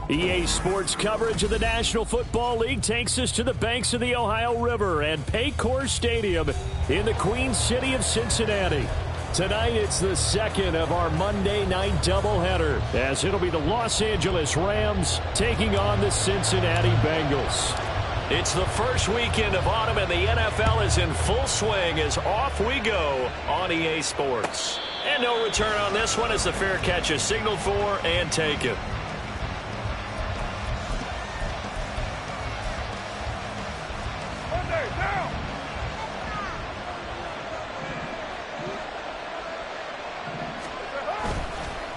EA Sports coverage of the National Football League takes us to the banks of the Ohio River and Paycor Stadium in the Queen City of Cincinnati. Tonight, it's the second of our Monday night doubleheader, as it'll be the Los Angeles Rams taking on the Cincinnati Bengals. It's the first weekend of autumn, and the NFL is in full swing as off we go on EA Sports. And no return on this one as the fair catch is signaled for and taken.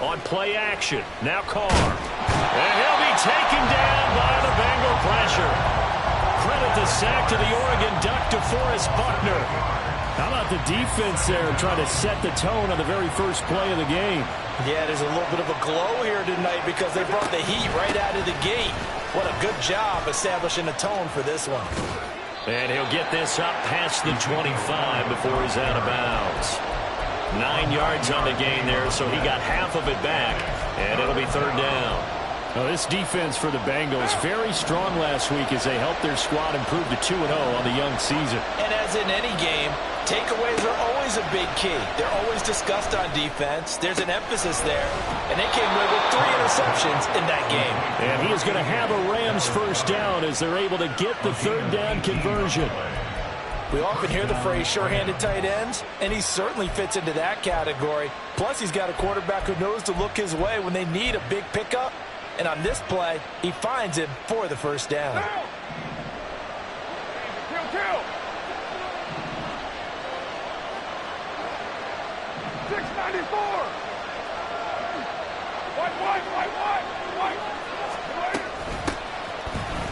On play action, now Carr. And he'll be taken down by the Bengal pressure. Credit the sack to the Oregon Duck, DeForest Buckner. How about the defense there trying to set the tone on the very first play of the game? Yeah, there's a little bit of a glow here tonight because they brought the heat right out of the gate. What a good job establishing a tone for this one. And he'll get this up past the 25 before he's out of bounds. 9 yards on the gain there, so he got half of it back, and it'll be third down. Now, this defense for the Bengals, very strong last week as they helped their squad improve to 2-0 on the young season. And as in any game, takeaways are always a big key. They're always discussed on defense. There's an emphasis there, and they came away with 3 interceptions in that game. And he is going to have a Rams first down as they're able to get the third down conversion. We often hear the phrase sure-handed tight ends, and he certainly fits into that category. Plus, he's got a quarterback who knows to look his way when they need a big pickup. And on this play, he finds him for the first down. Kill. 694. White.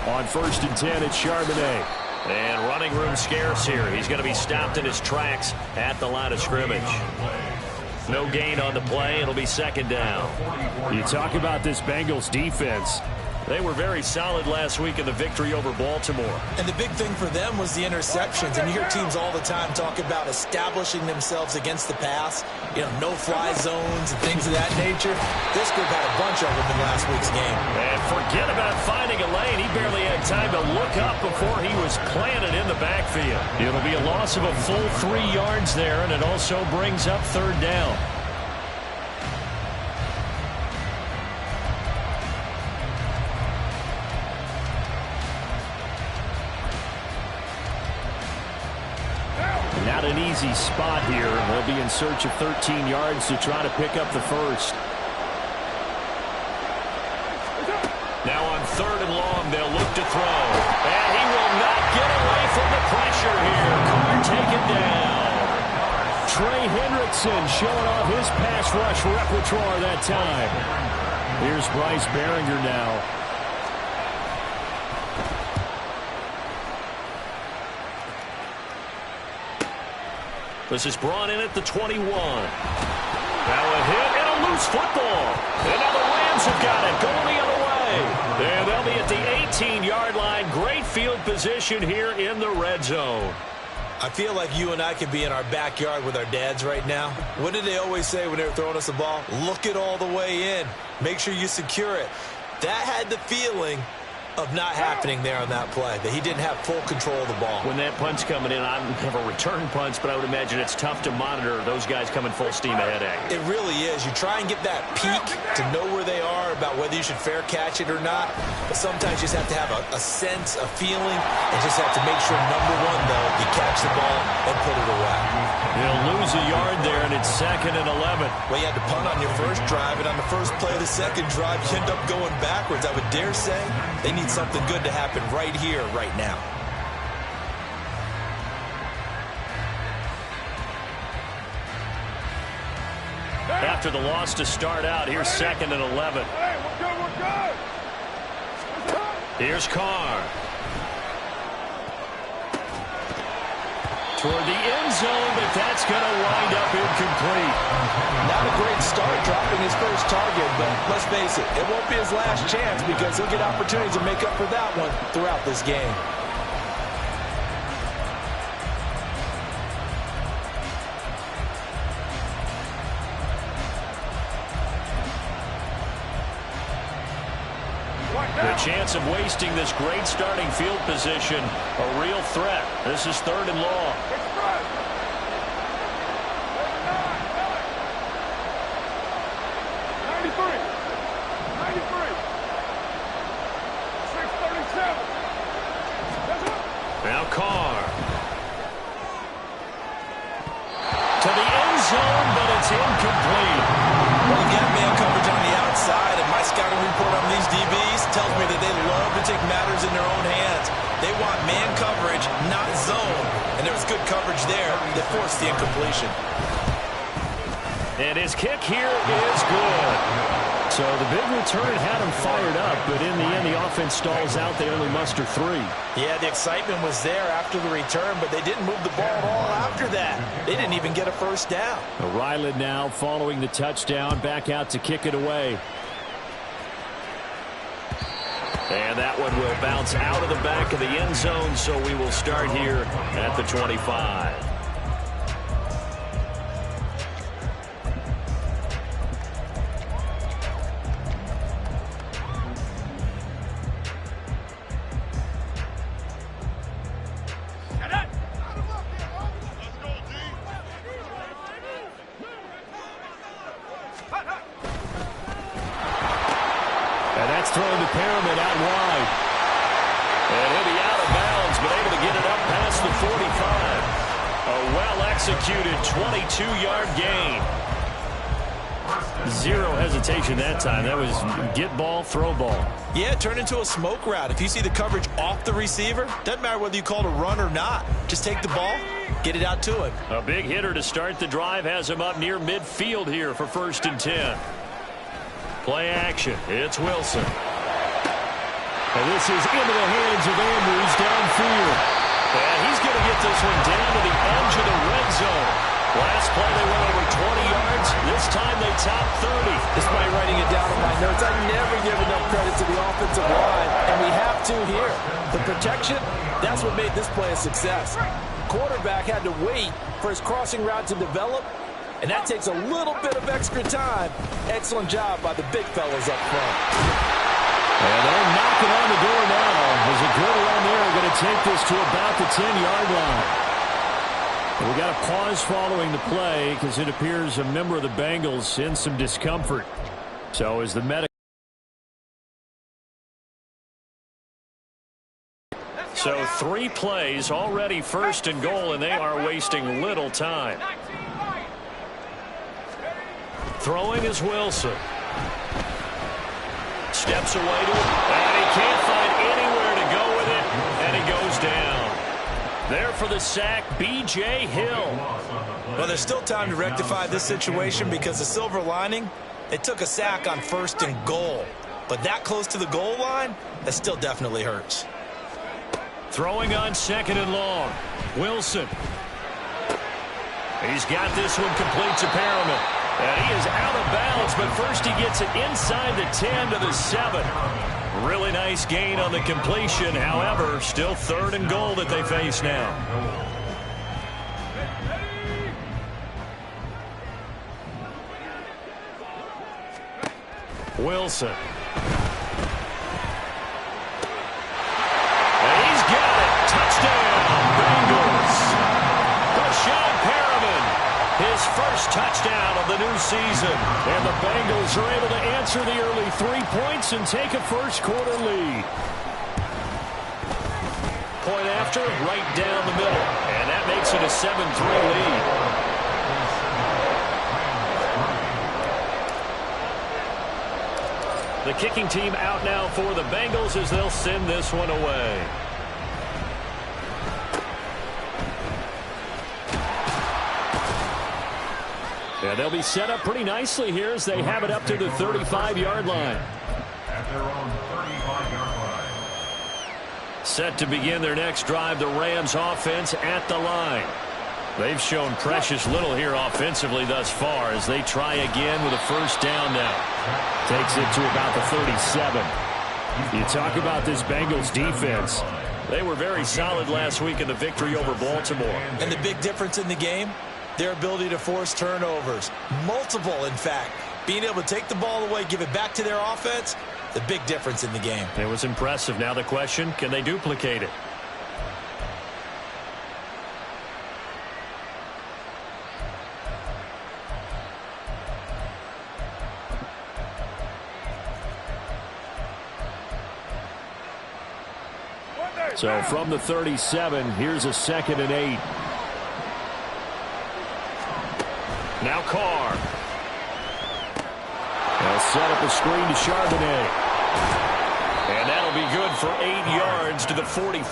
On first and 10, it's Charbonnet. And running room scarce here. He's going to be stopped in his tracks at the line of scrimmage. No gain on the play. It'll be second down. You talk about this Bengals defense. They were very solid last week in the victory over Baltimore. And the big thing for them was the interceptions. And you hear teams all the time talk about establishing themselves against the pass. You know, no-fly zones and things of that nature. This group had a bunch of them in last week's game. And forget about finding a lane. He barely had time to look up before he was planted in the backfield. It'll be a loss of a full 3 yards there, and it also brings up third down. Not an easy spot here. They'll be in search of 13 yards to try to pick up the first. Now on third and long, they'll look to throw. And he will not get away from the pressure here. Carr taken down. Trey Hendrickson showing off his pass rush repertoire that time. Here's Bryce Behringer now. This is brought in at the 21. Now a hit and a loose football. And now the Rams have got it going the other way. And they'll be at the 18-yard line. Great field position here in the red zone. I feel like you and I could be in our backyard with our dads right now. What did they always say when they were throwing us a ball? Look it all the way in. Make sure you secure it. That had the feeling of not happening there on that play, that he didn't have full control of the ball. When that punt's coming in, I don't have a return punch, but I would imagine it's tough to monitor those guys coming full steam ahead at you. It really is. You try and get that peek to know where they are, about whether you should fair catch it or not, but sometimes you just have to have a sense, a feeling, and just have to make sure, number one, though, you catch the ball and put it away. They'll lose a yard there, and it's second and 11. Well, you had to punt on your first drive, and on the first play of the second drive, you end up going backwards. I would dare say they need something good to happen right here, right now. After the loss to start out, here's second and 11. Hey, we're good. Here's Carr. Toward the end zone, but that's going to wind up incomplete. Not a great start dropping his first target, but let's face it, it won't be his last chance because he'll get opportunities to make up for that one throughout this game. The chance of wasting this great starting field position, a real threat. This is 3rd and long. Express. 93. 93. 637. Now Carr. To the end zone, but it's incomplete. Well, you got man coverage on the outside, and my scouting report on these DBs tells me that they love to take matters in their own hands. They want man coverage, not zone. And there was good coverage there that forced the incompletion. And his kick here is good. So the big return had him fired up, but in the end, the offense stalls out. They only muster 3. Yeah, the excitement was there after the return, but they didn't move the ball at all after that. They didn't even get a first down. Ryland now following the touchdown, back out to kick it away. And that one will bounce out of the back of the end zone, so we will start here at the 25. Thrown to Perriman out wide. And he'll be out of bounds, but able to get it up past the 45. A well-executed 22-yard gain. Zero hesitation that time. That was get ball, throw ball. Yeah, it turned into a smoke route. If you see the coverage off the receiver, doesn't matter whether you call it a run or not. Just take the ball, get it out to him. A big hitter to start the drive has him up near midfield here for 1st and 10. Play action. It's Wilson. And this is into the hands of Andrews downfield. And he's going to get this one down to the edge of the red zone. Last play they went over 20 yards. This time they top 30. Despite writing it down on my notes, I never give enough credit to the offensive line, and we have to here. The protection, that's what made this play a success. Quarterback had to wait for his crossing route to develop, and that takes a little bit of extra time. Excellent job by the big fellas up front. And they're knocking on the door now. There's a good run there. Going to take this to about the 10-yard line. We got a pause following the play because it appears a member of the Bengals in some discomfort. So as the medic. So 3 plays already 1st and goal, and they are wasting little time. Throwing is Wilson. Steps away to it, and he can't find anywhere to go with it, and he goes down. There for the sack, B.J. Hill. Well, there's still time to rectify this situation because the silver lining, they took a sack on 1st and goal. But that close to the goal line, that still definitely hurts. Throwing on 2nd and long. Wilson. He's got this one complete to Perriman. And he is out of bounds, but first he gets it inside the 10 to the 7. Really nice gain on the completion. However, still 3rd and goal that they face now. Wilson. And he's got it. Touchdown, Bengals. Brashad Perriman. His first touchdown of the new season. And the Bengals are able to answer the early 3 points and take a first-quarter lead. Point after, right down the middle. And that makes it a 7-3 lead. The kicking team out now for the Bengals as they'll send this one away. Yeah, they'll be set up pretty nicely here as they have it up to the 35-yard line. At their own 35-yard line. Set to begin their next drive, the Rams offense at the line. They've shown precious little here offensively thus far as they try again with a first down now. Takes it to about the 37. You talk about this Bengals defense. They were very solid last week in the victory over Baltimore. And the big difference in the game, their ability to force turnovers. Multiple, in fact. Being able to take the ball away, give it back to their offense, The big difference in the game. It was impressive. Now the question, can they duplicate it? So from the 37, here's a 2nd and 8. Now Carr. They'll set up a screen to Charbonnet. And that'll be good for 8 yards to the 45.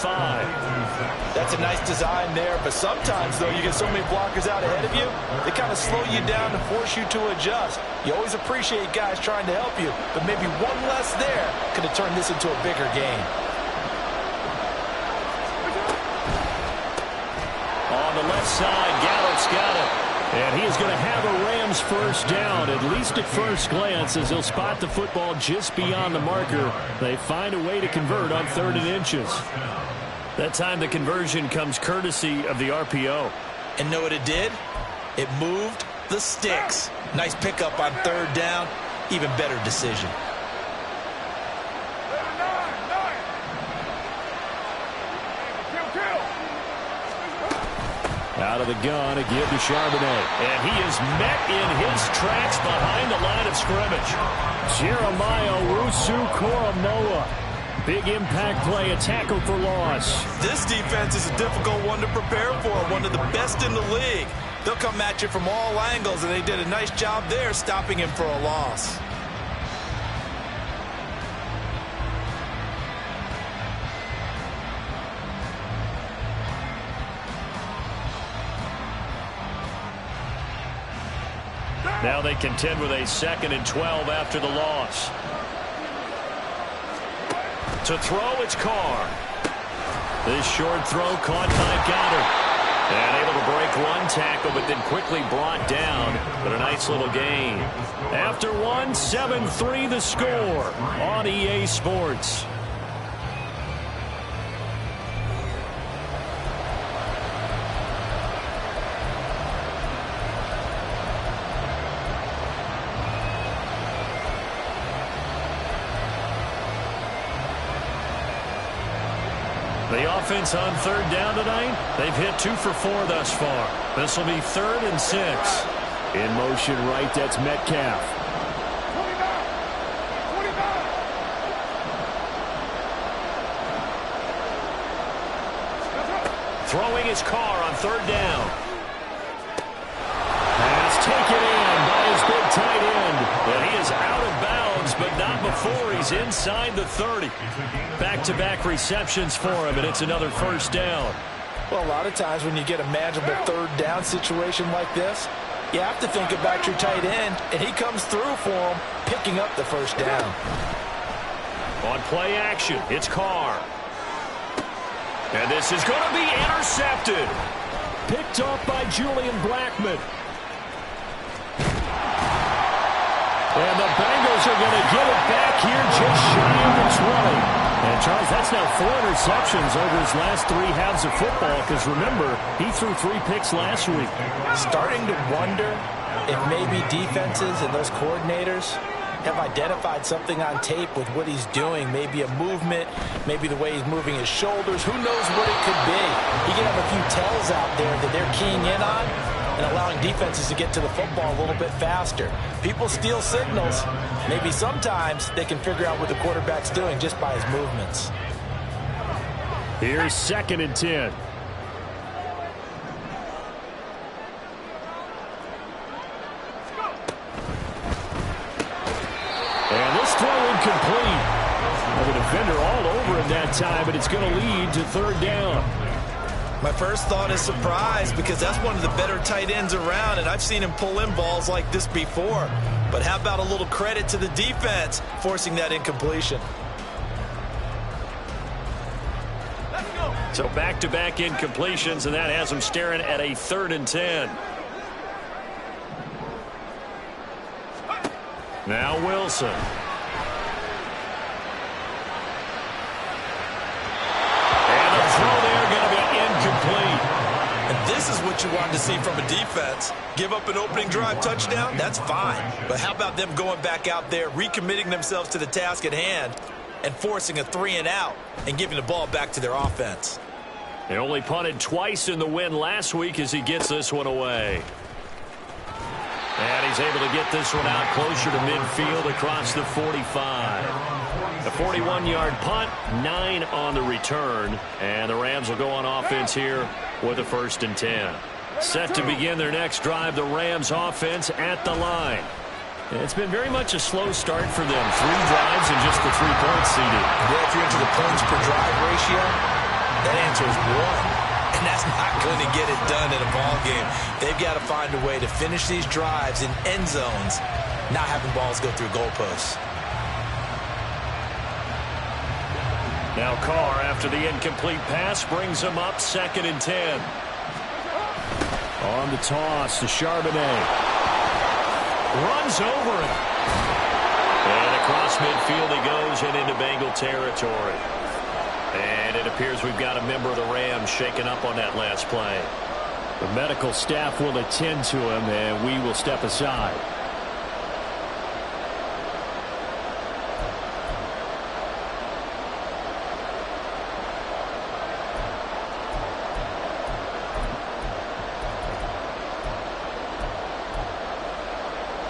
That's a nice design there, but sometimes, though, you get so many blockers out ahead of you, they kind of slow you down and force you to adjust. You always appreciate guys trying to help you, but maybe one less there could have turned this into a bigger game. On the left side, Gallup's got it. And he is going to have a Rams first down, at least at first glance, as he'll spot the football just beyond the marker. They find a way to convert on 3rd and inches. That time the conversion comes courtesy of the RPO. And know what it did? It moved the sticks. Nice pickup on 3rd down. Even better decision. Out of the gun, a give to Charbonnet. And he is met in his tracks behind the line of scrimmage. Jeremiah Owusu-Koramoah. Big impact play, a tackle for loss. This defense is a difficult one to prepare for, one of the best in the league. They'll come at you from all angles, and they did a nice job there stopping him for a loss. Now they contend with a 2nd and 12 after the loss. To throw, it's Carr. This short throw caught by Goddard. And able to break one tackle, but then quickly brought down. But a nice little gain. After one, 7-3 the score on EA Sports. The offense on 3rd down tonight, they've hit 2 for 4 thus far. This will be 3rd and 6. In motion right, that's Metcalf. 29. Throwing his Carr on 3rd down. Pass taken in by his big tight end. And he is out of bounds, but not before he's inside the 30. Back-to-back receptions for him, and it's another first down. Well, a lot of times when you get a manageable 3rd down situation like this, you have to think about your tight end, and he comes through for him, picking up the first down. On play action, it's Carr. And this is going to be intercepted. Picked off by Julian Blackmon. And the Bengals are going to get it back here just shy of the 20. And, Charles, that's now 4 interceptions over his last 3 halves of football because, remember, he threw 3 picks last week. Starting to wonder if maybe defenses and those coordinators have identified something on tape with what he's doing. Maybe a movement, maybe the way he's moving his shoulders. Who knows what it could be? He could have a few tells out there that they're keying in on and allowing defenses to get to the football a little bit faster. People steal signals. Maybe sometimes they can figure out what the quarterback's doing just by his movements. Here's 2nd and 10. And this throw incomplete. Well, the defender all over him that time, but it's going to lead to 3rd down. My first thought is surprise because that's one of the better tight ends around, and I've seen him pull in balls like this before. But how about a little credit to the defense forcing that incompletion? Let's go. So back-to-back incompletions, and that has him staring at a 3rd and 10. Now Wilson. And the throw there going to be incomplete. And this is what what you wanted to see from a defense. Give up an opening drive touchdown, that's fine. But how about them going back out there, recommitting themselves to the task at hand, and forcing a 3-and-out and giving the ball back to their offense? They only punted twice in the win last week as he gets this one away. And he's able to get this one out closer to midfield across the 45. A 41-yard punt, 9 on the return. And the Rams will go on offense here with a 1st and 10. Set to begin their next drive, the Rams offense at the line. It's been very much a slow start for them. 3 drives and just the 3 points, CD. Yeah, if you're into the points per drive ratio, that answer is 1. And that's not going to get it done in a ball game. They've got to find a way to finish these drives in end zones, not having balls go through goalposts. Now Carr, after the incomplete pass, brings him up 2nd and 10. On the toss to Charbonnet. Runs over him. And across midfield he goes and into Bengal territory. And it appears we've got a member of the Rams shaken up on that last play. The medical staff will attend to him, and we will step aside.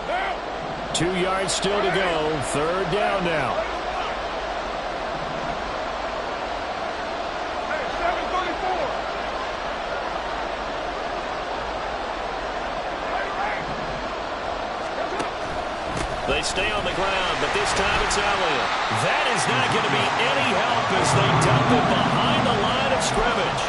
Now. 2 yards still to go. 3rd down now. They stay on the ground, but this time it's Elliott. That is not going to be any help as they dump it behind the line of scrimmage.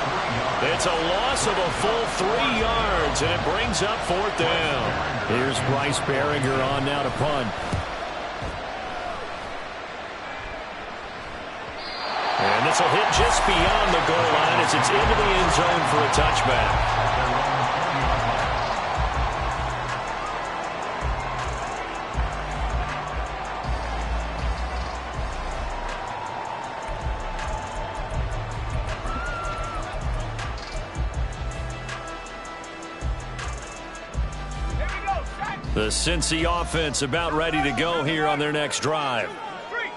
It's a loss of a full 3 yards, and it brings up 4th down. Here's Bryce Behringer on now to punt. And this will hit just beyond the goal line as it's into the end zone for a touchback. The Cincy offense about ready to go here on their next drive.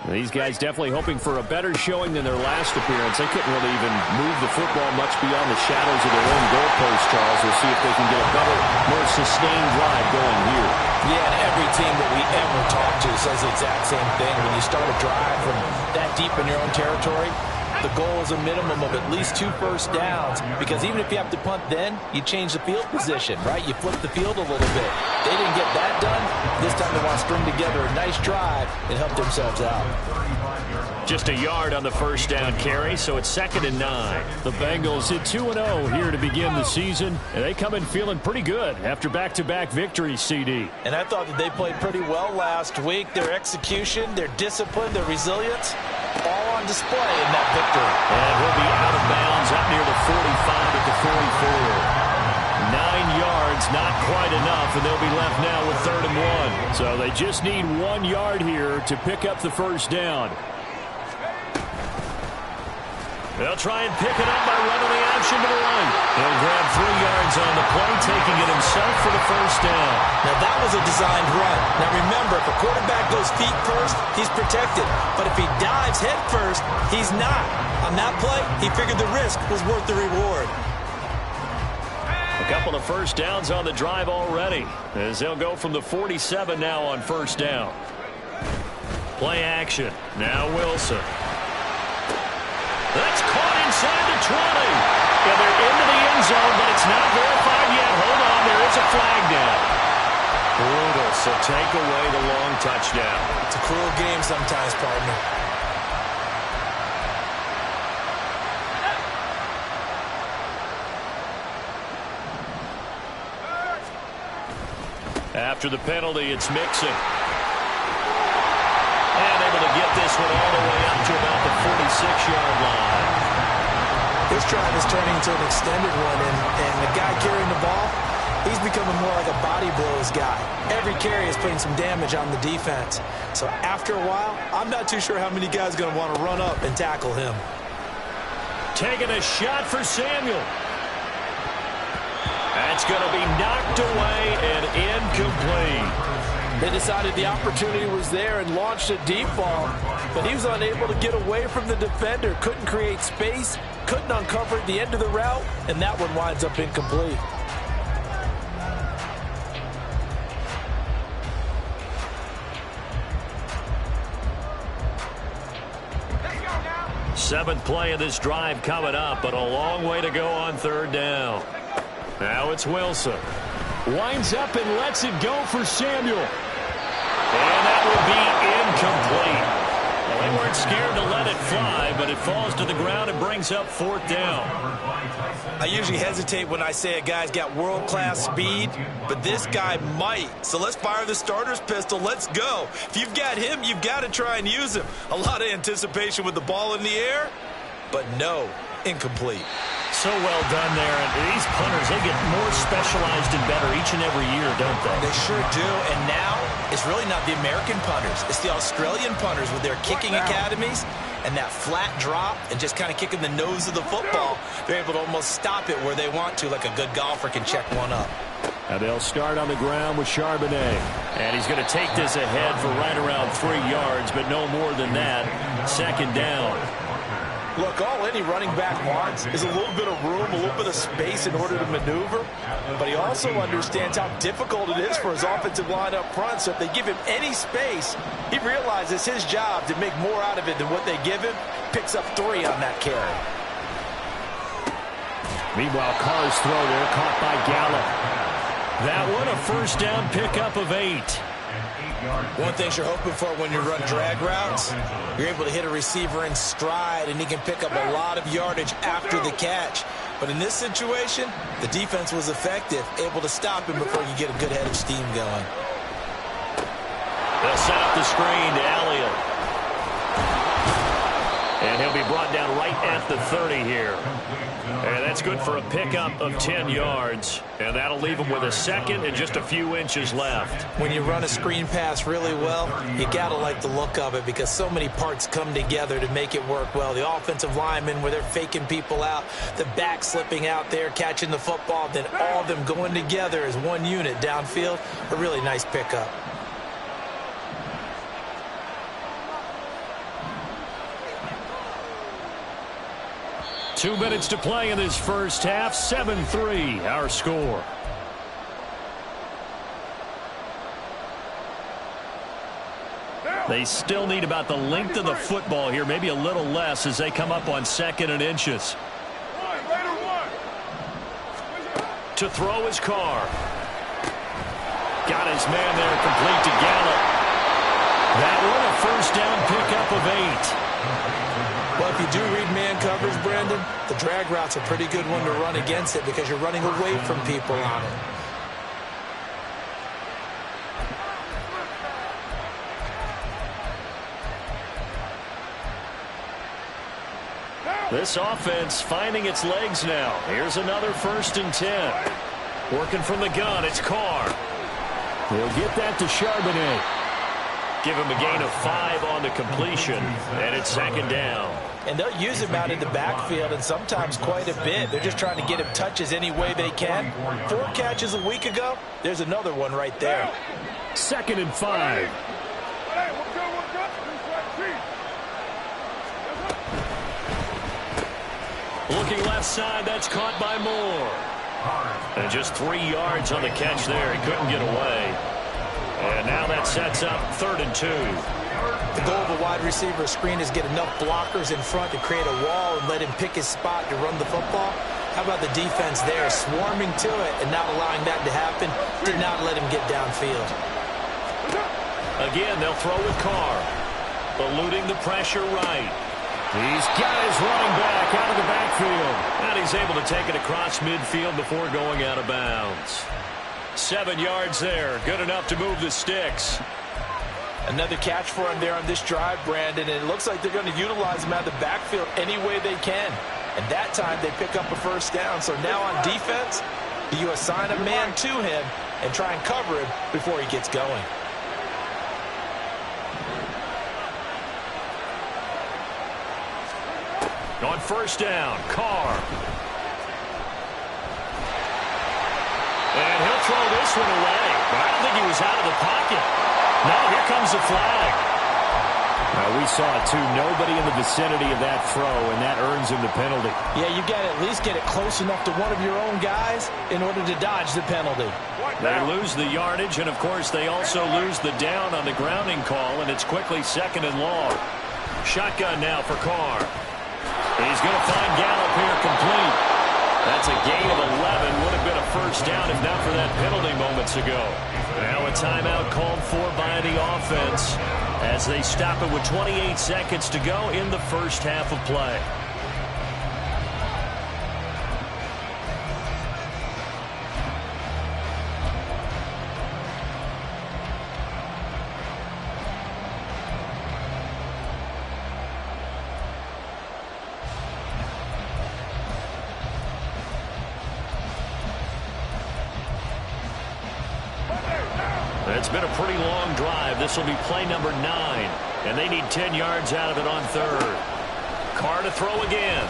These guys definitely hoping for a better showing than their last appearance. They couldn't really even move the football much beyond the shadows of their own goalpost, Charles. We'll see if they can get a better, more sustained drive going here. Yeah, and every team that we ever talk to says the exact same thing. When you start a drive from that deep in your own territory, the goal is a minimum of at least 2 first downs, because even if you have to punt then, you change the field position, right? You flip the field a little bit. They didn't get that done. This time they want to string together a nice drive and help themselves out. Just a yard on the first down carry, so it's 2nd and 9. The Bengals hit 2-0 here to begin the season, and they come in feeling pretty good after back-to-back victories, CD. And I thought that they played pretty well last week. Their execution, their discipline, their resilience, all on display in that victory. And he'll be out of bounds up near the 45 at the 44. 9 yards, not quite enough, and they'll be left now with 3rd and 1. So they just need 1 yard here to pick up the first down. They'll try and pick it up by running the option to the right. He'll grab 3 yards on the play, taking it himself for the first down. Now, that was a designed run. Now, remember, if a quarterback goes feet first, he's protected. But if he dives head first, he's not. On that play, he figured the risk was worth the reward. A couple of first downs on the drive already, as they'll go from the 47 now on first down. Play action. Now Wilson. That's caught inside the 20. Yeah, they're into the end zone, but it's not verified yet. Hold on, there is a flag down. Brutal, so take away the long touchdown. It's a cruel game sometimes, partner. After the penalty, it's Mixon. And able to get this one all the way up to about the 46-yard line. This drive is turning into an extended one, and the guy carrying the ball, he's becoming more like a body blows guy. Every carry is putting some damage on the defense. So after a while, I'm not too sure how many guys are going to want to run up and tackle him. Taking a shot for Samuel. That's going to be knocked away and incomplete. They decided the opportunity was there and launched a deep ball, but he was unable to get away from the defender, couldn't create space, couldn't uncover the end of the route, and that one winds up incomplete. Seventh play of this drive coming up, but a long way to go on third down. Now it's Wilson. Winds up and lets it go for Samuel. And that will be incomplete. Well, they weren't scared to let it fly, but it falls to the ground and brings up fourth down. I usually hesitate when I say a guy's got world-class speed, but this guy might. So let's fire the starter's pistol. Let's go. If you've got him, you've got to try and use him. A lot of anticipation with the ball in the air, but no, incomplete. So well done there. And these punters, they get more specialized and better each and every year, don't they? They sure do. And now it's really not the American punters. It's the Australian punters with their kicking academies and that flat drop and just kind of kicking the nose of the football. They're able to almost stop it where they want to, like a good golfer can check one up. And they'll start on the ground with Charbonnet. And he's going to take this ahead for right around 3 yards, but no more than that. Second down. Look, all any running back wants is a little bit of room, a little bit of space in order to maneuver. But he also understands how difficult it is for his offensive line up front. So if they give him any space, he realizes his job to make more out of it than what they give him. Picks up 3 on that carry. Meanwhile, Carr's throw there caught by Gallup. That one a first down pickup of 8. One thing you're hoping for when you run drag routes, you're able to hit a receiver in stride, and he can pick up a lot of yardage after the catch. But in this situation, the defense was effective, able to stop him before you get a good head of steam going. They'll set up the screen to Elliott. And he'll be brought down right at the 30 here. And that's good for a pickup of 10 yards. And that'll leave him with a second and just a few inches left. When you run a screen pass really well, you got to like the look of it because so many parts come together to make it work well. The offensive linemen where they're faking people out, the back slipping out there, catching the football, then all of them going together as one unit downfield. A really nice pickup. Two minutes to play in this first half. 7-3, our score. They still need about the length of the football here, maybe a little less as they come up on 2nd and inches. To throw his Carr. Got his man there, complete to Gallup. That one a first down pickup of 8. Well, if you do read man coverage, Brandon, the drag route's a pretty good one to run against it because you're running away from people on it. This offense finding its legs now. Here's another 1st and 10. Working from the gun, it's Carr. He'll get that to Charbonnet. Give him a gain of 5 on the completion, and it's 2nd down. And they'll use him out in the backfield, and sometimes quite a bit. They're just trying to get him touches any way they can. 4 catches a week ago. There's another one right there. 2nd and 5. Looking left side, that's caught by Moore. And just 3 yards on the catch there. He couldn't get away. And now that sets up 3rd and 2. The goal of a wide receiver screen is get enough blockers in front to create a wall and let him pick his spot to run the football. How about the defense there, swarming to it and not allowing that to happen? Did not let him get downfield. Again, they'll throw with Carr. Eluding the pressure right. He's got his running back out of the backfield. And he's able to take it across midfield before going out of bounds. 7 yards there. Good enough to move the sticks. Another catch for him there on this drive, Brandon. And it looks like they're going to utilize him out of the backfield any way they can. And that time they pick up a first down. So now on defense, you assign a man to him and try and cover him before he gets going. On 1st down, Carr. And he'll throw this one away. But I don't think he was out of the pocket. No, here comes the flag. We saw it, too. Nobody in the vicinity of that throw, and that earns him the penalty. Yeah, you got to at least get it close enough to one of your own guys in order to dodge the penalty. They lose the yardage, and, of course, they also lose the down on the grounding call, and it's quickly 2nd and long. Shotgun now for Carr. He's going to find Gallup here complete. That's a gain of 11. Would have been a first down if not for that penalty moments ago. Now a timeout called for by the offense as they stop it with 28 seconds to go in the first half of play. It's been a pretty long drive. This will be play number 9, and they need 10 yards out of it on 3rd. Carr to throw again.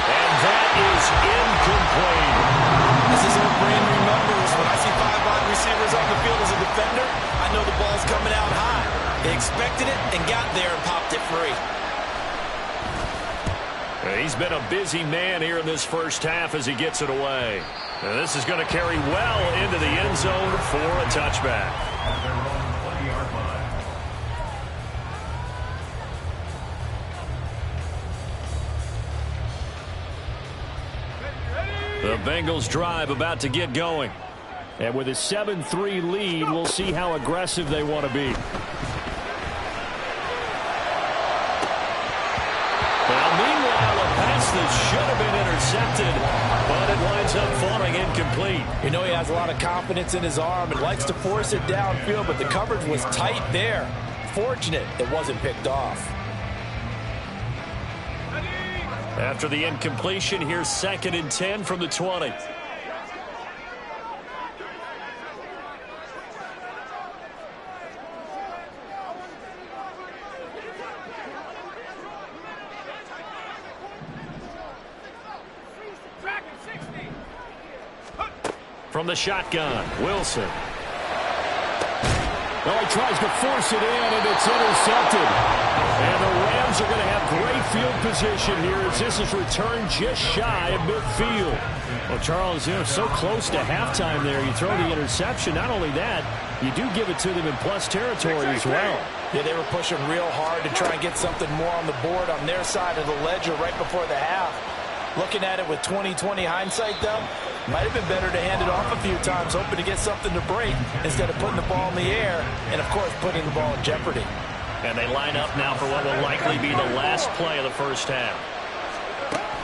And that is incomplete. This is what Brand remembers. When I see 5 wide receivers on the field as a defender, I know the ball's coming out high. They expected it and got there and popped it free. He's been a busy man here in this first half as he gets it away. And this is going to carry well into the end zone for a touchback. At their own 20-yard line. The Bengals drive about to get going. And with a 7-3 lead, we'll see how aggressive they want to be. That should have been intercepted, but it winds up falling incomplete. You know, he has a lot of confidence in his arm and likes to force it downfield, but the coverage was tight there. Fortunate it wasn't picked off. After the incompletion, here's 2nd and 10 from the 20. From the shotgun, Wilson. Well, he tries to force it in, and it's intercepted. And the Rams are going to have great field position here as this is returned just shy of midfield. Well, Charles, so close to halftime there. You throw the interception. Not only that, you do give it to them in plus territory as well. Yeah, they were pushing real hard to try and get something more on the board on their side of the ledger right before the half. Looking at it with 20/20 hindsight, though, might have been better to hand it off a few times, hoping to get something to break instead of putting the ball in the air and, of course, putting the ball in jeopardy. And they line up now for what will likely be the last play of the first half.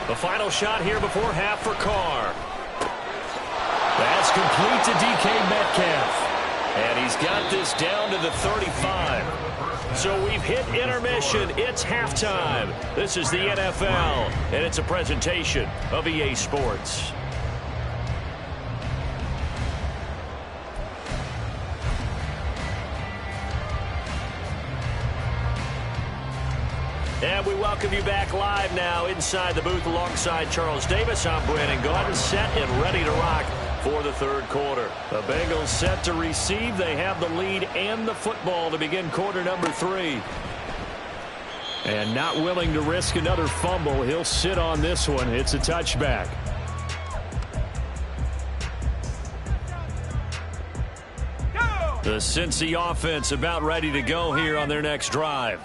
The final shot here before half for Carr. That's complete to DK Metcalf. And he's got this down to the 35. So we've hit intermission. It's halftime. This is the NFL, and it's a presentation of EA Sports. And we welcome you back live now inside the booth alongside Charles Davis. I'm Brandon Gaudin, set and ready to rock for the 3rd quarter. The Bengals set to receive. They have the lead and the football to begin quarter number 3. And not willing to risk another fumble. He'll sit on this one. It's a touchback. The Cincy offense about ready to go here on their next drive.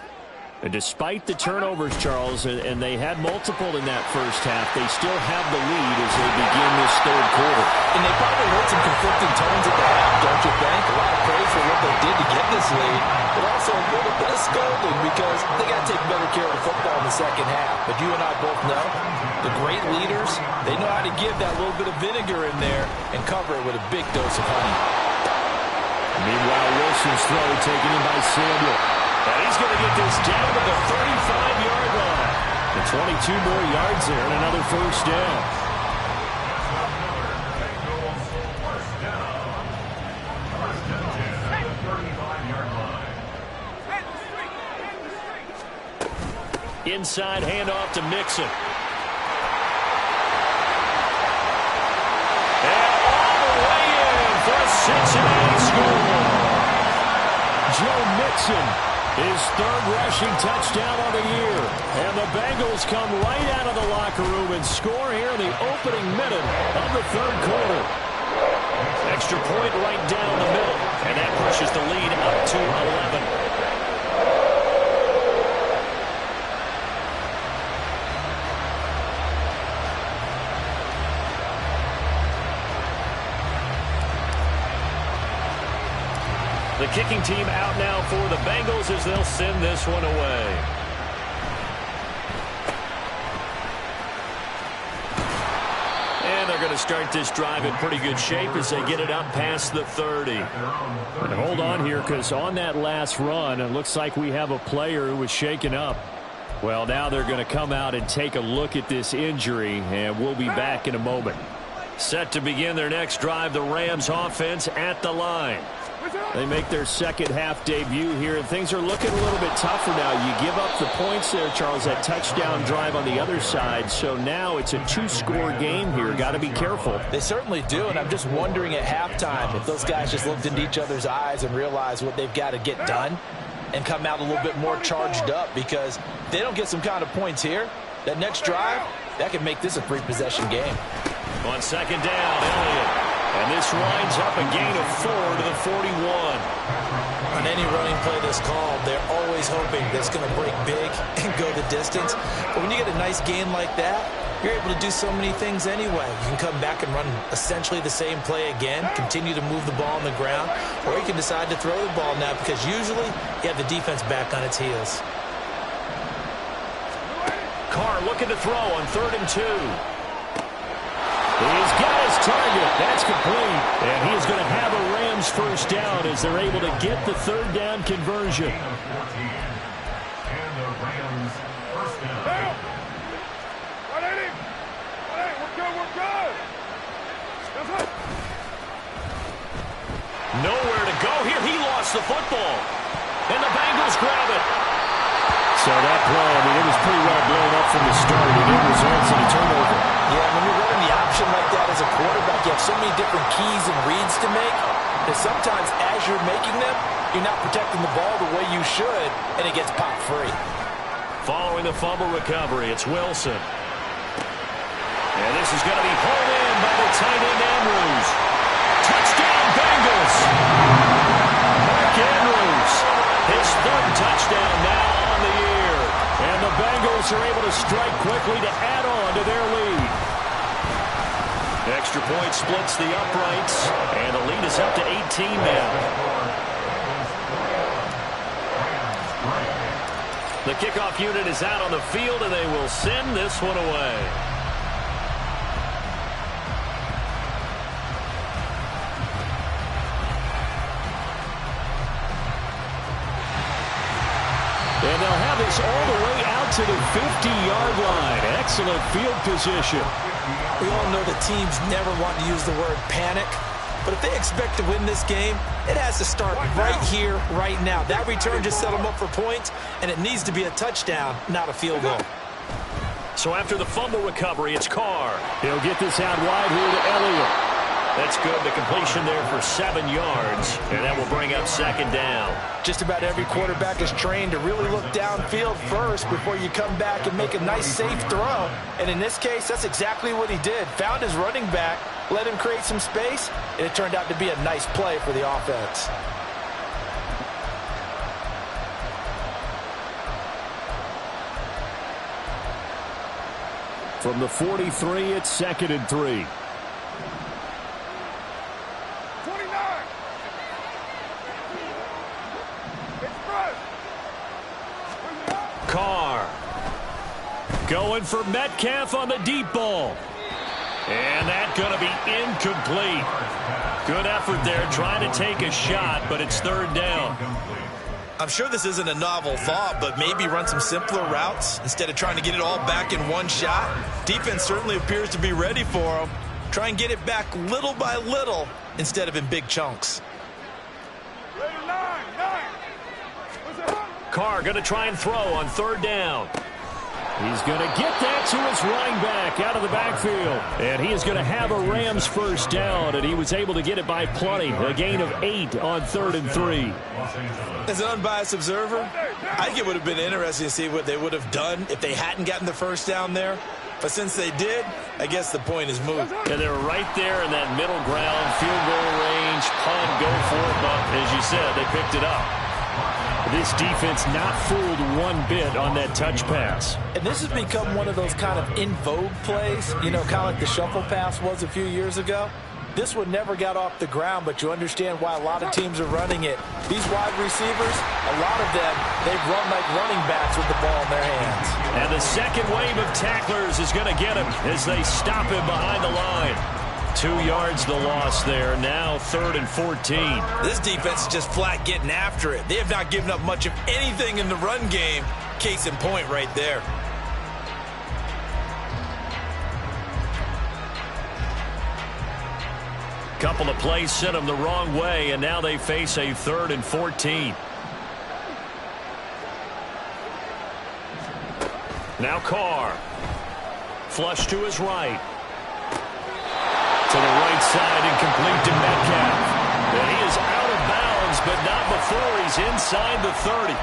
And despite the turnovers, Charles, and they had multiple in that first half, they still have the lead as they begin this 3rd quarter. And they probably heard some conflicting tones at the half, don't you think? A lot of praise for what they did to get this lead, but also a little bit of scolding because they got to take better care of the football in the second half. But you and I both know the great leaders, they know how to give that little bit of vinegar in there and cover it with a big dose of honey. Meanwhile, Wilson's throw taken in by Samuel. And he's going to get this down to the 35-yard line. And 22 more yards there and another first down. Inside handoff to Mixon. Gets it and he scores. Joe Mixon, his third rushing touchdown on the year. And the Bengals come right out of the locker room and score here in the opening minute of the third quarter. Extra point right down the middle, and that pushes the lead up to 11. The kicking team out now for the Bengals as they'll send this one away. And they're going to start this drive in pretty good shape as they get it up past the 30. And hold on here, because on that last run, it looks like we have a player who was shaken up. Well, now they're going to come out and take a look at this injury, and we'll be back in a moment. Set to begin their next drive, the Rams offense at the line. They make their second half debut here, and things are looking a little bit tougher now. You give up the points there, Charles, that touchdown drive on the other side. So now it's a two-score game here. Got to be careful. They certainly do, and I'm just wondering at halftime if those guys just looked into each other's eyes and realized what they've got to get done and come out a little bit more charged up, because if they don't get some kind of points here, that next drive, that could make this a three-possession game. On second down, Elliott. And this winds up a gain of 4 to the 41. On any running play that's called, they're always hoping that's going to break big and go the distance. But when you get a nice gain like that, you're able to do so many things anyway. You can come back and run essentially the same play again, continue to move the ball on the ground, or you can decide to throw the ball now, because usually you have the defense back on its heels. Carr looking to throw on 3rd and 2. He's got his target. That's complete. And he is going to have a Rams first down as they're able to get the third down conversion. And the Rams first down. We're good. Nowhere to go here. He lost the football. And the Bengals grab it. So that play, I mean, it was pretty well blown up from the start. It did result in a turnover. Yeah, when you're running the option like that as a quarterback, you have so many different keys and reads to make that sometimes as you're making them, you're not protecting the ball the way you should, and it gets popped free. Following the fumble recovery, it's Wilson. And this is going to be hauled in by the tight end Andrews. Touchdown, Bengals! Mark Andrews, his third touchdown now on the year. And the Bengals are able to strike quickly to add on to their lead. Extra point splits the uprights, and the lead is up to 18 now. The kickoff unit is out on the field, and they will send this one away. And they'll have this all the way out to the 50-yard line. Excellent field position. We all know that teams never want to use the word panic, but if they expect to win this game, it has to start right here, right now. That return just set them up for points, and it needs to be a touchdown, not a field goal. So after the fumble recovery, it's Carr. He'll get this out wide here to Elliott. That's good. The completion there for 7 yards, and that will bring up second down. Just about every quarterback is trained to really look downfield first before you come back and make a nice, safe throw. And in this case, that's exactly what he did. Found his running back, let him create some space, and it turned out to be a nice play for the offense. From the 43, it's 2nd and 3. Carr going for Metcalf on the deep ball. And that's going to be incomplete. Good effort there trying to take a shot, but it's 3rd down. I'm sure this isn't a novel thought, but maybe run some simpler routes instead of trying to get it all back in one shot. Defense certainly appears to be ready for them. Try and get it back little by little instead of in big chunks. Carr going to try and throw on 3rd down. He's going to get that to his running back out of the backfield. And he is going to have a Rams first down, and he was able to get it by plenty. A gain of 8 on 3rd and 3. As an unbiased observer, I think it would have been interesting to see what they would have done if they hadn't gotten the first down there. But since they did, I guess the point is moved. And they're right there in that middle ground, field goal range, punt, go for it. But as you said, they picked it up. This defense not fooled one bit on that touch pass. And this has become one of those kind of in vogue plays, you know, kind of like the shuffle pass was a few years ago. This one never got off the ground, but you understand why a lot of teams are running it. These wide receivers, a lot of them, they've run like running backs with the ball in their hands. And the second wave of tacklers is going to get him as they stop him behind the line. 2 yards the loss there. Now 3rd and 14. This defense is just flat getting after it. They have not given up much of anything in the run game. Case in point right there. Couple of plays sent them the wrong way, and now they face a 3rd and 14. Now Carr. Flush to his right. To the right side and complete to Metcalf. And he is out of bounds, but not before he's inside the 30.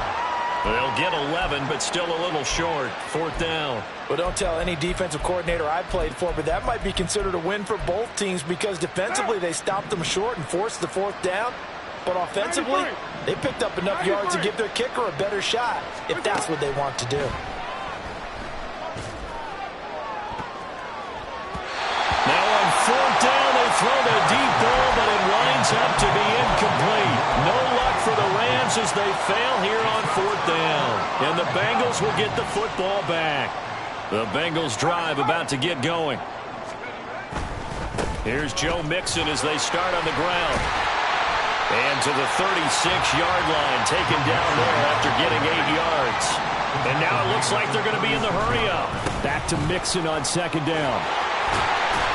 They'll get 11, but still a little short. 4th down. Well, don't tell any defensive coordinator I played for, but that might be considered a win for both teams because defensively they stopped them short and forced the 4th down. But offensively, they picked up enough yards to give their kicker a better shot if that's what they want to do. Now on 4th down, they throw the deep ball, but it winds up to be incomplete. No luck for the Rams as they fail here on 4th down. And the Bengals will get the football back. The Bengals drive about to get going. Here's Joe Mixon as they start on the ground. And to the 36-yard line, taken down there after getting 8 yards. And now it looks like they're going to be in the hurry-up. Back to Mixon on 2nd down.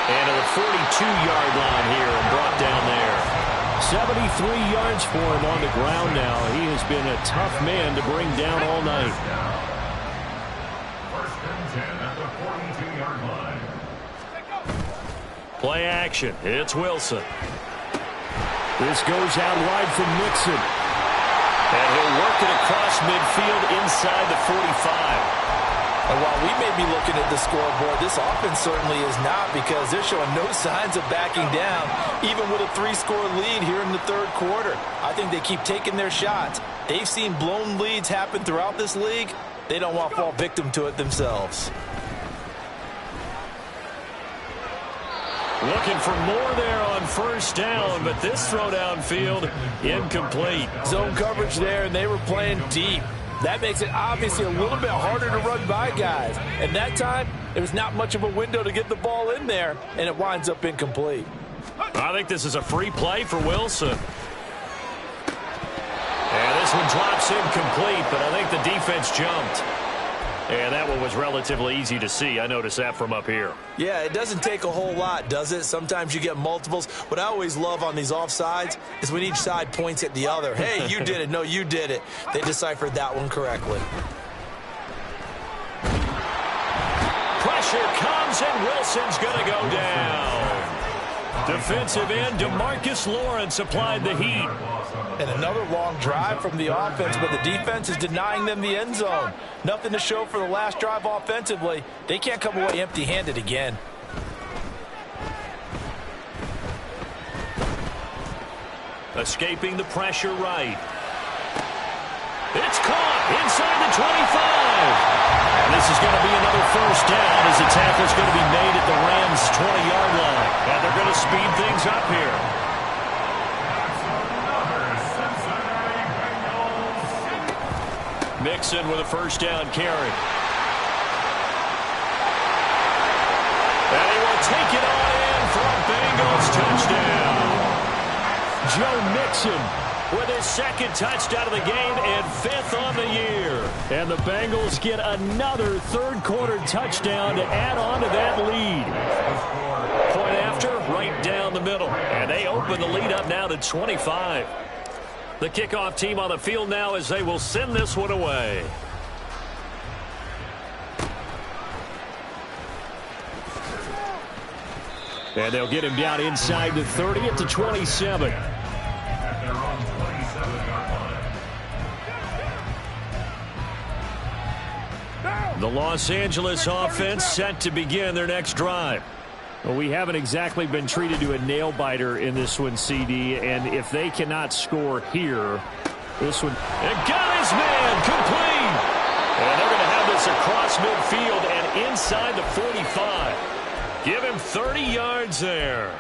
And to the 42-yard line here and brought down there. 73 yards for him on the ground now. He has been a tough man to bring down all night. First and 10 at the 42-yard line. Play action. It's Wilson. This goes out wide from Mixon. And he'll work it across midfield inside the 45. And while we may be looking at the scoreboard, this offense certainly is not because they're showing no signs of backing down, even with a 3-score lead here in the 3rd quarter. I think they keep taking their shots. They've seen blown leads happen throughout this league. They don't want to fall victim to it themselves. Looking for more there on 1st down, but this throw downfield incomplete. Zone coverage there, and they were playing deep. That makes it obviously a little bit harder to run by guys. And that time, there was not much of a window to get the ball in there, and it winds up incomplete. I think this is a free play for Wilson. And this one drops incomplete, but I think the defense jumped. And that one was relatively easy to see. I noticed that from up here. Yeah, it doesn't take a whole lot, does it? Sometimes you get multiples. What I always love on these offsides is when each side points at the other. Hey, you did it. No, you did it. They deciphered that one correctly. Pressure comes, and Wilson's going to go down. Defensive end DeMarcus Lawrence applied the heat. And another long drive from the offense, but the defense is denying them the end zone. Nothing to show for the last drive offensively. They can't come away empty-handed again. Escaping the pressure right. It's caught inside the 25. And this is going to be another 1st down as the tackle's going to be made at the Rams' 20-yard line. And they're going to speed things up here. Mixon with a 1st down carry. And he will take it on in for a Bengals touchdown. Joe Mixon with his 2nd touchdown of the game and 5th on the year. And the Bengals get another 3rd quarter touchdown to add on to that lead. Point after, right down the middle. And they open the lead up now to 25. The kickoff team on the field now as they will send this one away. And they'll get him down inside the 30 at the 27. At their own 27-yard line. The Los Angeles offense set to begin their next drive. Well, we haven't exactly been treated to a nail-biter in this one, CD, and if they cannot score here, this one... And got his man complete! And they're going to have this across midfield and inside the 45. Give him 30 yards there.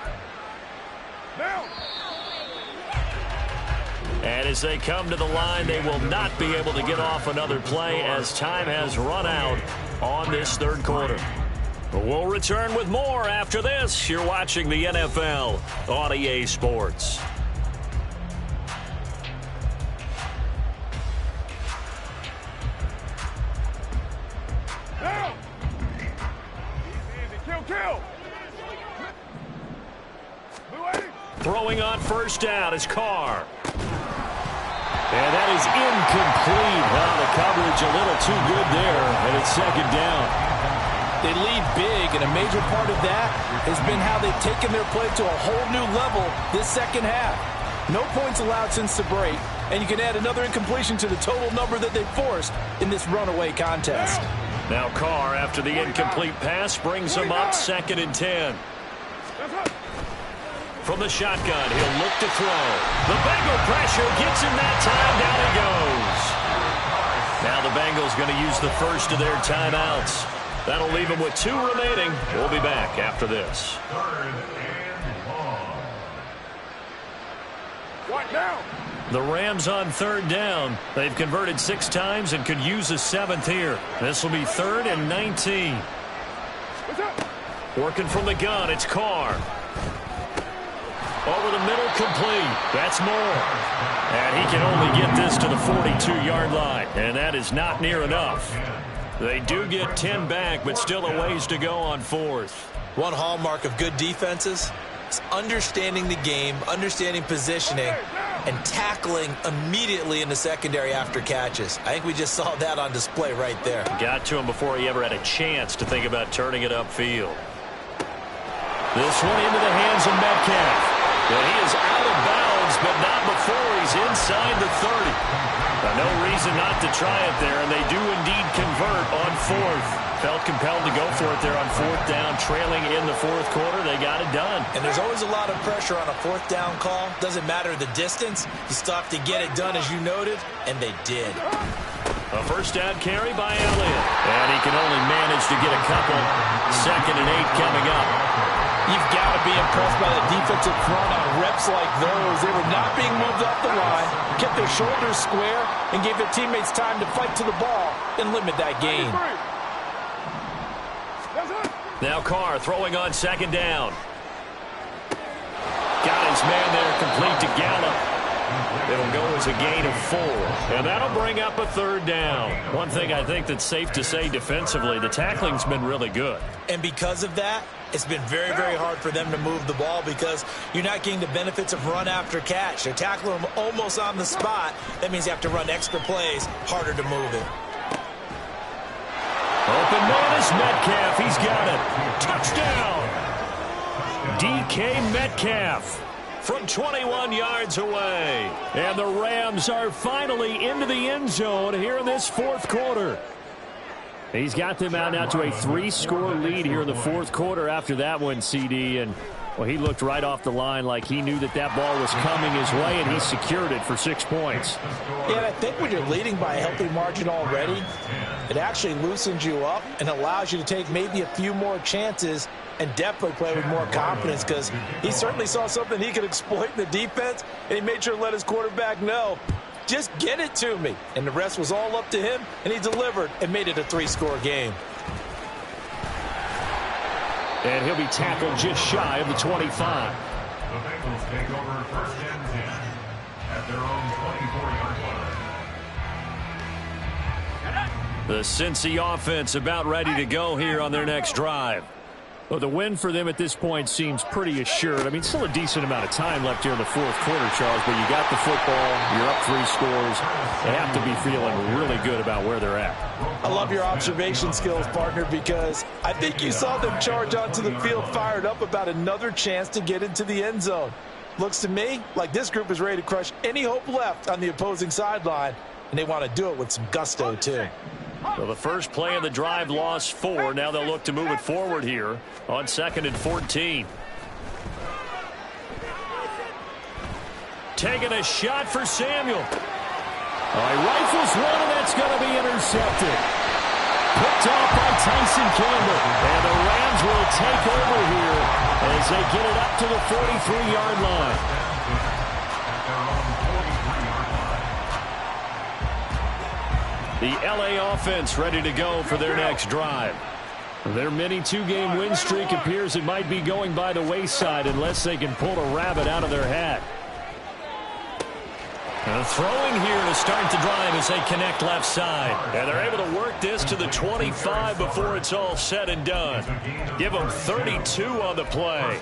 And as they come to the line, they will not be able to get off another play as time has run out on this third quarter. We'll return with more after this. You're watching the NFL on EA Sports. Throwing on first down is Carr. And that is incomplete. Well, the coverage a little too good there, and it's second down. They lead big, and a major part of that has been how they've taken their play to a whole new level this second half. No points allowed since the break, and you can add another incompletion to the total number that they've forced in this runaway contest. Now Carr, after the incomplete pass, brings him up 2nd and 10. From the shotgun, he'll look to throw. The Bengal pressure gets him that time. Down he goes. Now the Bengals going to use the first of their timeouts. That'll leave them with 2 remaining. We'll be back after this. What now? The Rams on 3rd down. They've converted 6 times and could use a 7th here. This will be 3rd and 19. What's up? Working from the gun, it's Carr. Over the middle, complete. That's more. And he can only get this to the 42-yard line. And that is not near enough. They do get 10 back, but still a ways to go on 4th. One hallmark of good defenses is understanding the game, understanding positioning, and tackling immediately in the secondary after catches. I think we just saw that on display right there. Got to him before he ever had a chance to think about turning it upfield. This one into the hands of Metcalf. Well, he is out of bounds, but not before he's inside the 30. No reason not to try it there, and they do indeed convert on 4th. Felt compelled to go for it there on 4th down, trailing in the 4th quarter. They got it done. And there's always a lot of pressure on a 4th down call. Doesn't matter the distance. You still have to get it done, as you noted, and they did. A first down carry by Elliott. And he can only manage to get a couple. 2nd and 8 coming up. You've got to be impressed by the defensive front on reps like those. They were not being moved off the line, kept their shoulders square, and gave their teammates time to fight to the ball and limit that gain. Now Carr throwing on 2nd down. Got his man there, complete to Gallup. It'll go as a gain of 4. And that'll bring up a 3rd down. One thing I think that's safe to say defensively, the tackling's been really good. And because of that, it's been very, very hard for them to move the ball because you're not getting the benefits of run after catch. They're tackling them almost on the spot. That means you have to run extra plays, harder to move it. Open man is Metcalf. He's got it. Touchdown. DK Metcalf from 21 yards away. And the Rams are finally into the end zone here in this 4th quarter. He's got them out now to a 3-score lead here in the 4th quarter after that one, CD. And, well, he looked right off the line like he knew that that ball was coming his way, and he secured it for 6 points. Yeah, and I think when you're leading by a healthy margin already, it actually loosens you up and allows you to take maybe a few more chances and definitely play with more confidence because he certainly saw something he could exploit in the defense, and he made sure to let his quarterback know, just get it to me. And the rest was all up to him, and he delivered and made it a 3-score game. And he'll be tackled just shy of the 25. The Bengals take over 1st and 10 at their own 24-yard line. The Cincy offense about ready to go here on their next drive. Well, the win for them at this point seems pretty assured. I mean, still a decent amount of time left here in the fourth quarter, Charles, but you got the football, you're up 3 scores. They have to be feeling really good about where they're at. I love your observation skills, partner, because I think you saw them charge onto the field fired up about another chance to get into the end zone. Looks to me like this group is ready to crush any hope left on the opposing sideline, and they want to do it with some gusto, too. Well, the first play of the drive lost 4. Now they'll look to move it forward here on 2nd and 14. Taking a shot for Samuel. He rifles one, and that's going to be intercepted. Picked off by Tyson Campbell. And the Rams will take over here as they get it up to the 43-yard line. The LA offense ready to go for their next drive. Their mini 2-game win streak appears it might be going by the wayside unless they can pull a rabbit out of their hat. Throwing here to start the drive as they connect left side. And they're able to work this to the 25 before it's all said and done. Give them 32 on the play.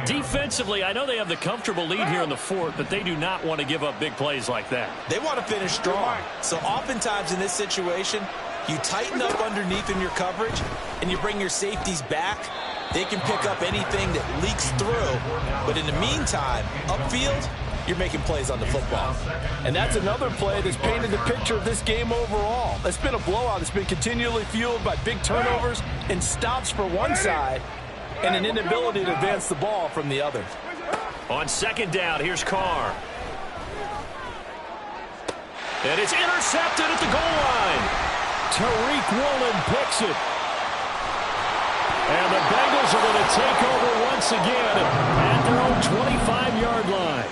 Defensively, I know they have the comfortable lead here in the fourth, but they do not want to give up big plays like that. They want to finish strong. So oftentimes in this situation, you tighten up underneath in your coverage, and you bring your safeties back. They can pick up anything that leaks through. But in the meantime, upfield, you're making plays on the football. And that's another play that's painted the picture of this game overall. It's been a blowout. It's been continually fueled by big turnovers and stops for one side and an inability to advance the ball from the other. On 2nd down, here's Carr. And it's intercepted at the goal line. Tariq Woolen picks it. And the Bengals are going to take over once again at their own 25-yard line.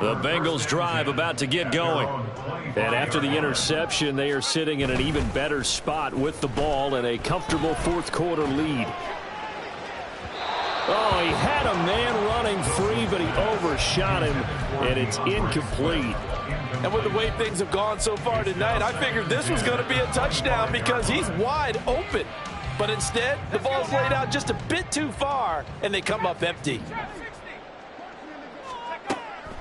The Bengals drive about to get going. And after the interception, they are sitting in an even better spot with the ball and a comfortable fourth quarter lead. Oh, he had a man running free, but he overshot him, and it's incomplete. And with the way things have gone so far tonight, I figured this was going to be a touchdown because he's wide open. But instead, the ball's laid out just a bit too far, and they come up empty.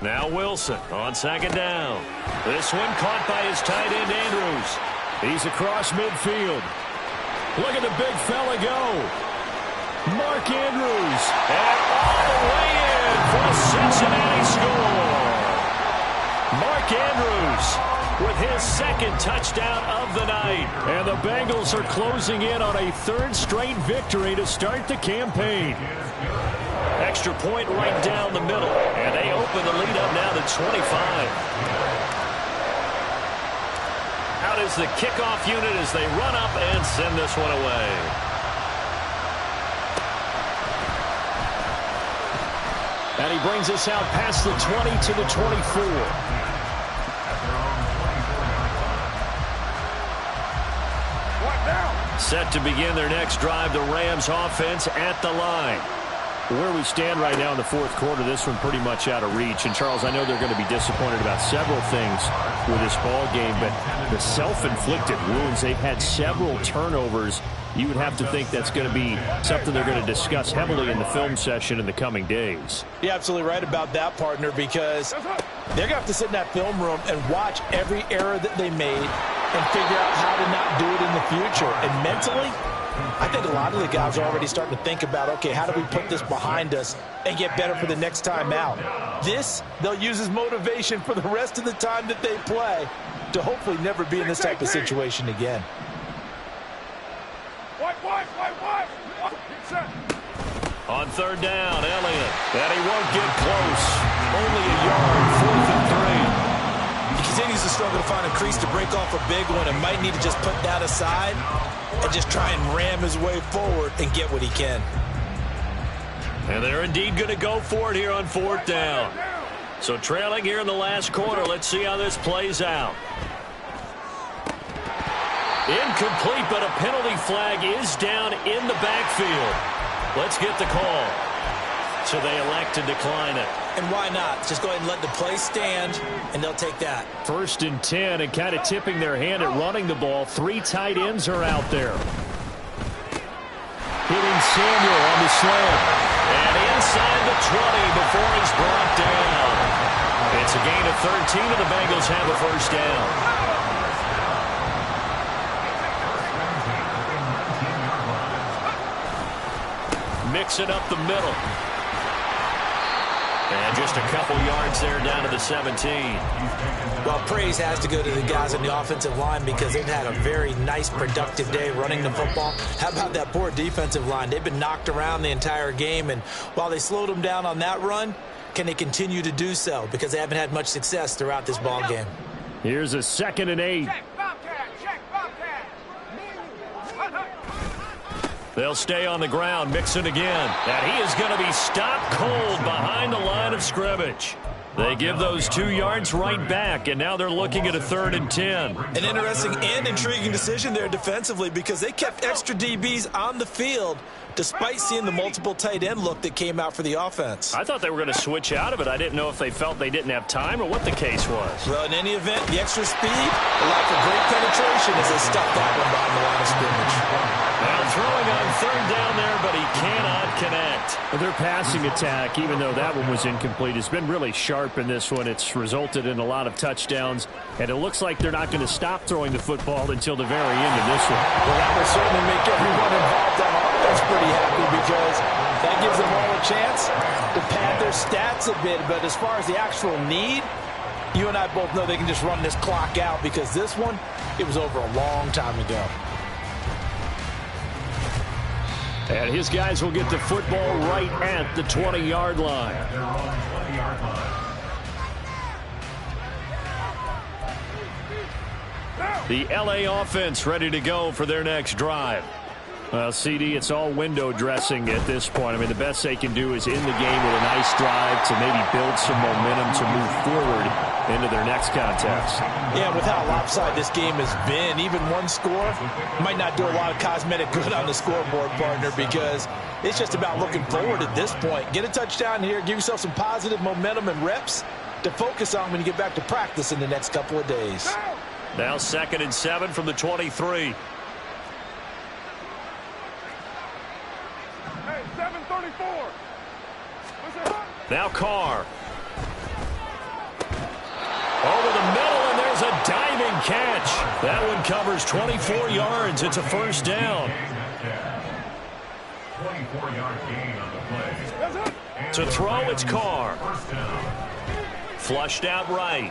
Now Wilson on 2nd down. This one caught by his tight end, Andrews. He's across midfield. Look at the big fella go. Mark Andrews. And all the way in for a Cincinnati score. Mark Andrews with his 2nd touchdown of the night. And the Bengals are closing in on a 3rd straight victory to start the campaign. Extra point right down the middle. And they open the lead up now to 25. Out is the kickoff unit as they run up and send this one away. And he brings us out past the 20 to the 24. Set to begin their next drive, the Rams offense at the line. Where we stand right now in the fourth quarter, this one pretty much out of reach. And, Charles, I know they're going to be disappointed about several things with this ball game, but the self-inflicted wounds, they've had several turnovers. You would have to think that's going to be something they're going to discuss heavily in the film session in the coming days. You're absolutely right about that, partner, because they're going to have to sit in that film room and watch every error that they made and figure out how to not do it in the future. And mentally, I think a lot of the guys are already starting to think about, okay, how do we put this behind us and get better for the next time out? This, they'll use as motivation for the rest of the time that they play to hopefully never be in this type of situation again. On 3rd down, Elliott. And he won't get close. Only a yard, 4th and 3. He continues to struggle to find a crease to break off a big one and might need to just put that aside and just try and ram his way forward and get what he can. And they're indeed going to go for it here on 4th down. So trailing here in the last quarter, let's see how this plays out. Incomplete, but a penalty flag is down in the backfield. Let's get the call. So they elect to decline it. And why not? Just go ahead and let the play stand, and they'll take that. 1st and 10, and kind of tipping their hand at running the ball. 3 tight ends are out there. Hitting Samuel on the slant. And inside the 20 before he's brought down. It's a gain of 13, and the Bengals have a 1st down. Mix it up the middle. And just a couple yards there down to the 17. Well, praise has to go to the guys on the offensive line because they've had a very nice, productive day running the football. How about that poor defensive line? They've been knocked around the entire game, and while they slowed them down on that run, can they continue to do so? Because they haven't had much success throughout this ball game. Here's a 2nd and 8. They'll stay on the ground, Mixon again. And he is going to be stopped cold behind the line of scrimmage. They give those 2 yards right back, and now they're looking at a 3rd and 10. An interesting and intriguing decision there defensively because they kept extra DBs on the field despite seeing the multiple tight end look that came out for the offense. I thought they were going to switch out of it. I didn't know if they felt they didn't have time or what the case was. Well, in any event, the extra speed allowed for great penetration as they stuffed that one behind the line of scrimmage. Now throwing on 3rd down there, but he cannot connect. Their passing attack, even though that one was incomplete, has been really sharp in this one. It's resulted in a lot of touchdowns, and it looks like they're not going to stop throwing the football until the very end of this one. Well, that will certainly make everyone involved on offense pretty happy because that gives them all a chance to pad their stats a bit. But as far as the actual need, you and I both know they can just run this clock out because this one, it was over a long time ago. And his guys will get the football right at the 20-yard line. The LA offense ready to go for their next drive. Well, CD, it's all window dressing at this point. I mean, the best they can do is end the game with a nice drive to maybe build some momentum to move forward into their next contest. Yeah, with how lopsided this game has been, even one score might not do a lot of cosmetic good on the scoreboard, partner, because it's just about looking forward at this point. Get a touchdown here, give yourself some positive momentum and reps to focus on when you get back to practice in the next couple of days. Now 2nd and 7 from the 23. Hey, 734. Now Carr. Over the middle, and there's a diving catch. That one covers 24 yards. It's a 1st down. 24-yard gain on the play. To throw, it's Carr. Flushed out right.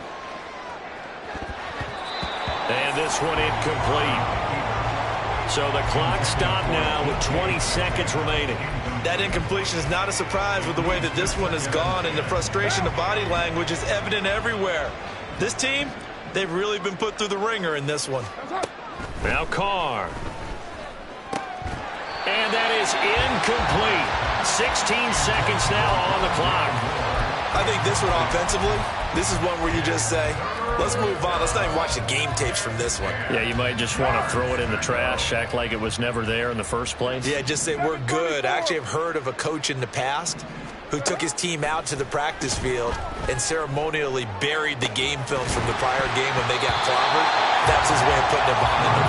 And this one incomplete. So the clock stopped now with 20 seconds remaining. That incompletion is not a surprise with the way that this one has gone, and the frustration, the body language is evident everywhere. This team, they've really been put through the ringer in this one. Now Carr. And that is incomplete. 16 seconds now on the clock. I think this one offensively, this is one where you just say, let's move on. Let's not even watch the game tapes from this one. Yeah, you might just want to throw it in the trash, act like it was never there in the first place. Yeah, just say we're good. I actually have heard of a coach in the past who took his team out to the practice field and ceremonially buried the game film from the prior game when they got clobbered. That's his way of putting it behind them.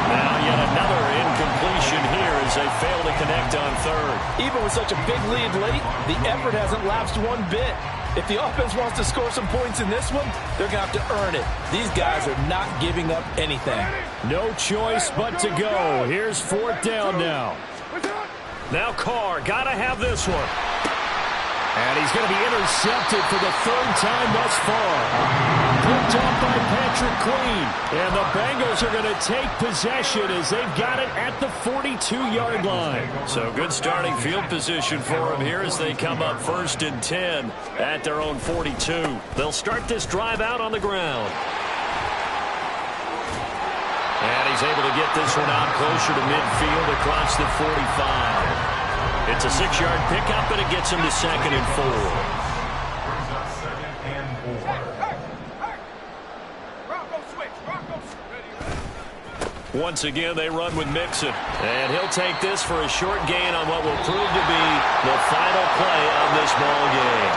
Now yet another incompletion here as they fail to connect on 3rd. Even with such a big lead late, the effort hasn't lapsed one bit. If the offense wants to score some points in this one, they're going to have to earn it. These guys are not giving up anything. No choice but to go. Here's 4th down now. Now Carr, got to have this one. And he's going to be intercepted for the 3rd time thus far. Picked up by Patrick Queen. And the Bengals are going to take possession as they've got it at the 42-yard line. So good starting field position for them here as they come up 1st and 10 at their own 42. They'll start this drive out on the ground. And he's able to get this one out closer to midfield across the 45. It's a 6-yard pickup, and it gets him to 2nd and 4. Once again, they run with Mixon. And he'll take this for a short gain on what will prove to be the final play of this ball game.